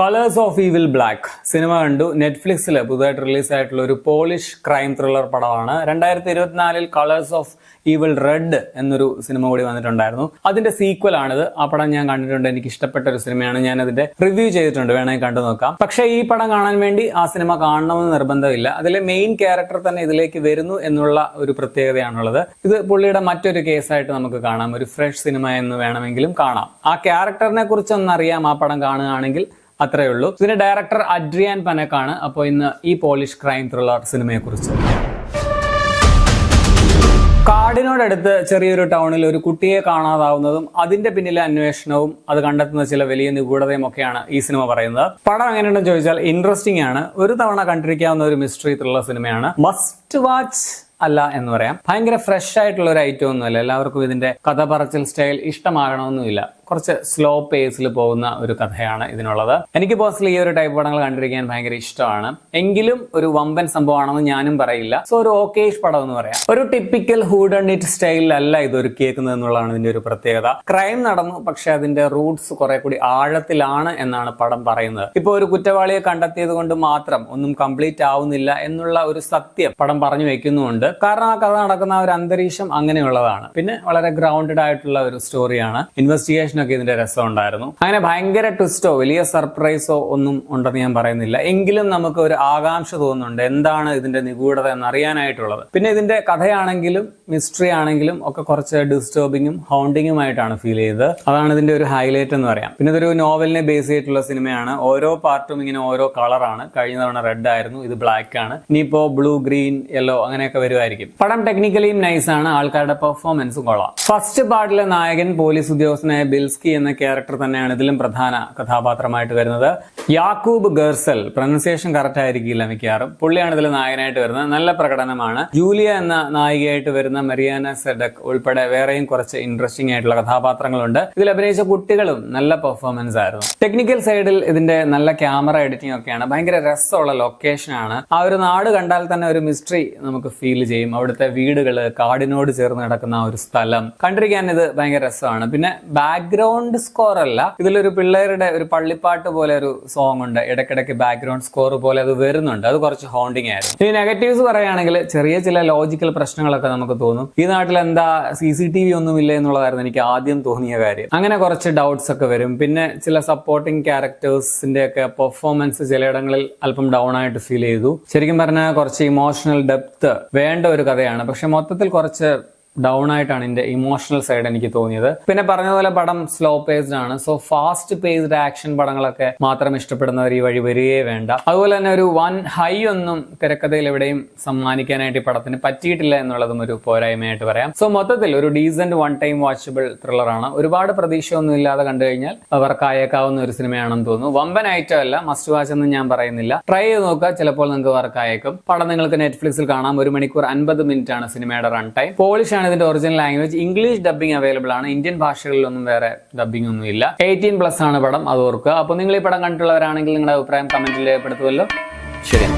Colours of evil black cinema കണ്ടു. നെറ്റ്ഫ്ലിക്സിൽ പുതുതായിട്ട് റിലീസായിട്ടുള്ള ഒരു പോളിഷ് ക്രൈം ത്രില്ലർ പടമാണ്. 2024 കളേഴ്സ് ഓഫ് ഈവിൽ റെഡ് എന്നൊരു സിനിമ കൂടി വന്നിട്ടുണ്ടായിരുന്നു. അതിന്റെ സീക്വൽ ആണിത്. ആ പടം ഞാൻ കണ്ടിട്ടുണ്ട്. എനിക്ക് ഇഷ്ടപ്പെട്ട ഒരു സിനിമയാണ്. ഞാൻ അതിന്റെ റിവ്യൂ ചെയ്തിട്ടുണ്ട്, വേണമെങ്കിൽ കണ്ടു നോക്കാം. പക്ഷേ ഈ പടം കാണാൻ വേണ്ടി ആ സിനിമ കാണണമെന്ന് നിർബന്ധമില്ല. അതിലെ മെയിൻ ക്യാരക്ടർ തന്നെ ഇതിലേക്ക് വരുന്നു എന്നുള്ള ഒരു പ്രത്യേകതയാണുള്ളത്. ഇത് പുള്ളിയുടെ മറ്റൊരു കേസായിട്ട് നമുക്ക് കാണാം. ഒരു ഫ്രഷ് സിനിമ എന്ന് വേണമെങ്കിലും കാണാം. ആ ക്യാരക്ടറിനെ കുറിച്ചൊന്നറിയാം ആ പടം കാണുകയാണെങ്കിൽ. അത്രയേ ഉള്ളൂ. ഇതിന്റെ ഡയറക്ടർ അഡ്രിയാൻ പനക്കാണ്. അപ്പോൾ ഇന്ന് ഈ പോളിഷ് ക്രൈം ത്രില്ലർ സിനിമയെ കുറിച്ച്. കാടിനോടടുത്ത് ചെറിയൊരു ടൗണിൽ ഒരു കുട്ടിയെ കാണാതാവുന്നതും അതിന്റെ പിന്നിലെ അന്വേഷണവും അത് കണ്ടെത്തുന്ന ചില വലിയ നിഗൂഢതയും ഒക്കെയാണ് ഈ സിനിമ പറയുന്നത്. പടം എങ്ങനെയുണ്ടെന്ന് ചോദിച്ചാൽ ഇൻട്രസ്റ്റിംഗ് ആണ്. ഒരു തവണ കണ്ടിരിക്കാവുന്ന ഒരു മിസ്റ്ററി ത്രില്ലർ സിനിമയാണ്. മസ്റ്റ് വാച്ച് അല്ല എന്ന് പറയാം. ഭയങ്കര ഫ്രഷ് ആയിട്ടുള്ള ഒരു ഐറ്റം ഒന്നുമല്ല. എല്ലാവർക്കും ഇതിന്റെ കഥ പറച്ചിൽ സ്റ്റൈൽ ഇഷ്ടമാകണമെന്നുമില്ല. കുറച്ച് സ്ലോ പേസിൽ പോകുന്ന ഒരു കഥയാണ് ഇതിനുള്ളത്. എനിക്ക് പേഴ്സണലി ഈ ഒരു ടൈപ്പ് പടങ്ങൾ കണ്ടിരിക്കാൻ ഭയങ്കര ഇഷ്ടമാണ്. എങ്കിലും ഒരു വമ്പൻ സംഭവമാണെന്ന് ഞാനും പറയില്ല. സോ ഒരു ഓക്കേഷ് പടം എന്ന് പറയാം. ഒരു ടിപ്പിക്കൽ ഹൂഡണിറ്റ് സ്റ്റൈലിലല്ല ഇത് ഒരുക്കിയേക്കുന്നത് എന്നുള്ളതാണ് ഇതിന്റെ ഒരു പ്രത്യേകത. ക്രൈം നടന്നു, പക്ഷെ അതിന്റെ റൂട്ട്സ് കുറെ കൂടി ആഴത്തിലാണ് എന്നാണ് പടം പറയുന്നത്. ഇപ്പൊ ഒരു കുറ്റവാളിയെ കണ്ടെത്തിയത് കൊണ്ട് മാത്രം ഒന്നും കംപ്ലീറ്റ് ആവുന്നില്ല എന്നുള്ള ഒരു സത്യം പടം പറഞ്ഞു വെക്കുന്നുമുണ്ട്. കാരണം ആ കഥ നടക്കുന്ന ഒരു അന്തരീക്ഷം അങ്ങനെയുള്ളതാണ്. പിന്നെ വളരെ ഗ്രൗണ്ടഡ് ആയിട്ടുള്ള ഒരു സ്റ്റോറിയാണ്. ഇൻവെസ്റ്റിഗേഷൻ ഒക്കെ ഇതിന്റെ രസം ഉണ്ടായിരുന്നു. അങ്ങനെ ഭയങ്കര ട്വിസ്റ്റോ വലിയ സർപ്രൈസോ ഒന്നും ഉണ്ടെന്ന് ഞാൻ പറയുന്നില്ല. എങ്കിലും നമുക്ക് ഒരു ആകാംക്ഷ തോന്നുന്നുണ്ട് എന്താണ് ഇതിന്റെ നിഗൂഢത എന്നറിയാനായിട്ടുള്ളത്. പിന്നെ ഇതിന്റെ കഥയാണെങ്കിലും മിസ്റ്ററി ആണെങ്കിലും ഒക്കെ കുറച്ച് ഡിസ്റ്റർബിങ്ങും ഹൗണ്ടിങ്ങുമായിട്ടാണ് ഫീൽ ചെയ്തത്. അതാണ് ഇതിന്റെ ഒരു ഹൈലൈറ്റ് എന്ന് പറയാം. പിന്നെ ഇതൊരു നോവലിനെ ബേസ് ചെയ്തിട്ടുള്ള സിനിമയാണ്. ഓരോ പാർട്ടും ഇങ്ങനെ ഓരോ കളറാണ്. കഴിഞ്ഞ തവണ റെഡ് ആയിരുന്നു, ഇത് ബ്ലാക്ക് ആണ്. ഇനിയിപ്പോ ബ്ലൂ, ഗ്രീൻ, യെല്ലോ അങ്ങനെയൊക്കെ വരുമായിരിക്കും. പടം ടെക്നിക്കലിയും നൈസ് ആണ്. ആൾക്കാരുടെ പെർഫോമൻസും കൊള്ളാം. ഫസ്റ്റ് പാർട്ടിലെ നായകൻ പോലീസ് ഉദ്യോഗസ്ഥനായ ബിൽസ്കി എന്ന ക്യാരക്ടർ തന്നെയാണ് ഇതിലും പ്രധാന കഥാപാത്രമായിട്ട് വരുന്നത്. യാക്കൂബ് ഗേർസൽ, പ്രൊനൗൺസിയേഷൻ കറക്റ്റ് ആയിരിക്കില്ല മിക്കവാറും. പുള്ളിയാണ് ഇതിൽ നായകനായിട്ട് വരുന്നത്. നല്ല പ്രകടനമാണ്. ജൂലിയ എന്ന നായികയായിട്ട് വരുന്ന മരിയാന സെഡക് ഉൾപ്പെടെ വേറെയും കുറച്ച് ഇൻട്രസ്റ്റിംഗ് ആയിട്ടുള്ള കഥാപാത്രങ്ങളുണ്ട്. ഇതിൽ അഭിനയിച്ച കുട്ടികളും നല്ല പെർഫോമൻസ് ആയിരുന്നു. ടെക്നിക്കൽ സൈഡിൽ ഇതിന്റെ നല്ല ക്യാമറ എഡിറ്റിംഗ് ഒക്കെയാണ്. ഭയങ്കര രസമുള്ള ലൊക്കേഷൻ ആണ്. ആ ഒരു നാട് കണ്ടാൽ തന്നെ ഒരു മിസ്റ്ററി നമുക്ക് ഫീൽ ചെയ്യും. അവിടുത്തെ വീടുകള്, കാടിനോട് ചേർന്ന് കിടക്കുന്ന ആ ഒരു സ്ഥലം കണ്ടിരിക്കാൻ ഇത് ഭയങ്കര രസമാണ്. പിന്നെ ബാക്ക്ഗ്രൗണ്ട് സ്കോർ അല്ല, ഇതിലൊരു പിള്ളേരുടെ ഒരു പള്ളിപ്പാട്ട് പോലെ ഒരു സോങ് ഉണ്ട്. ഇടയ്ക്കിടയ്ക്ക് ബാക്ക്ഗ്രൗണ്ട് സ്കോർ പോലെ അത് വരുന്നുണ്ട്. അത് കുറച്ച് ഹോണ്ടിങ് ആയിരുന്നു. ഇനി നെഗറ്റീവ്സ് പറയുകയാണെങ്കിൽ ചെറിയ ചില ലോജിക്കൽ പ്രശ്നങ്ങളൊക്കെ നമുക്ക് തോന്നും. ഈ നാട്ടിൽ എന്താ CCTV ഒന്നുമില്ല എന്നുള്ളതായിരുന്നു എനിക്ക് ആദ്യം തോന്നിയ കാര്യം. അങ്ങനെ കുറച്ച് ഡൗട്ട്സ് ഒക്കെ വരും. പിന്നെ ചില സപ്പോർട്ടിംഗ് ക്യാരക്ടേഴ്സിന്റെ ഒക്കെ പെർഫോമൻസ് ചിലയിടങ്ങളിൽ അല്പം ഡൗൺ ആയിട്ട് ഫീൽ ചെയ്തു. ശരിക്കും പറഞ്ഞാൽ കുറച്ച് ഇമോഷണൽ ഡെപ്ത് വേണ്ട ഒരു കഥയാണ്. പക്ഷെ മൊത്തത്തിൽ കുറച്ച് ഡൗൺ ആയിട്ടാണ് ഇതിന്റെ ഇമോഷണൽ സൈഡ് എനിക്ക് തോന്നിയത്. പിന്നെ പറഞ്ഞതുപോലെ പടം സ്ലോ പേസ്ഡ് ആണ്. സോ ഫാസ്റ്റ് പേസ്ഡ് ആക്ഷൻ പടങ്ങളൊക്കെ മാത്രം ഇഷ്ടപ്പെടുന്നവർ ഈ വഴി വരികയേ വേണ്ട. അതുപോലെ തന്നെ ഒരു വൺ ഹൈ ഒന്നും തിരക്കഥയിൽ എവിടെയും സമ്മാനിക്കാനായിട്ട് ഈ പടത്തിന് പറ്റിയിട്ടില്ല എന്നുള്ളതും ഒരു പോരായ്മയായിട്ട് പറയാം. സോ മൊത്തത്തിൽ ഒരു ഡീസന്റ് വൺ ടൈം വാച്ചബിൾ ത്രില്ലറാണ്. ഒരുപാട് പ്രതീക്ഷയൊന്നും ഇല്ലാതെ കണ്ടു കഴിഞ്ഞാൽ വർക്കായേക്കാവുന്ന ഒരു സിനിമയാണെന്ന് തോന്നുന്നു. വമ്പൻ ഐറ്റം അല്ല, മസ്റ്റ് വാച്ച് എന്ന് ഞാൻ പറയുന്നില്ല. ട്രൈ ചെയ്ത് നോക്കുക, ചിലപ്പോൾ നിങ്ങൾക്ക് വർക്കായേക്കും. പടം നിങ്ങൾക്ക് നെറ്റ്ഫ്ലിക്സിൽ കാണാം. 1 മണിക്കൂർ 50 മിനിറ്റ് ആണ് സിനിമയുടെ റൺ ടൈം. പോളിഷ് ഇതിന്റെ original language. English dubbing available ആണ്. ഇന്ത്യൻ ഭാഷകളിലൊന്നും വേറെ ഡബ്ബിംഗ് ഒന്നും ഇല്ല. 18+ ആണ് പടം, അത് ഓർക്കുക. അപ്പോൾ നിങ്ങൾ ഈ പടം കണ്ടിട്ടുള്ളവരാണെങ്കിൽ നിങ്ങളുടെ അഭിപ്രായം കമന്റിൽ രേഖപ്പെടുത്തുമല്ലോ. ശരി.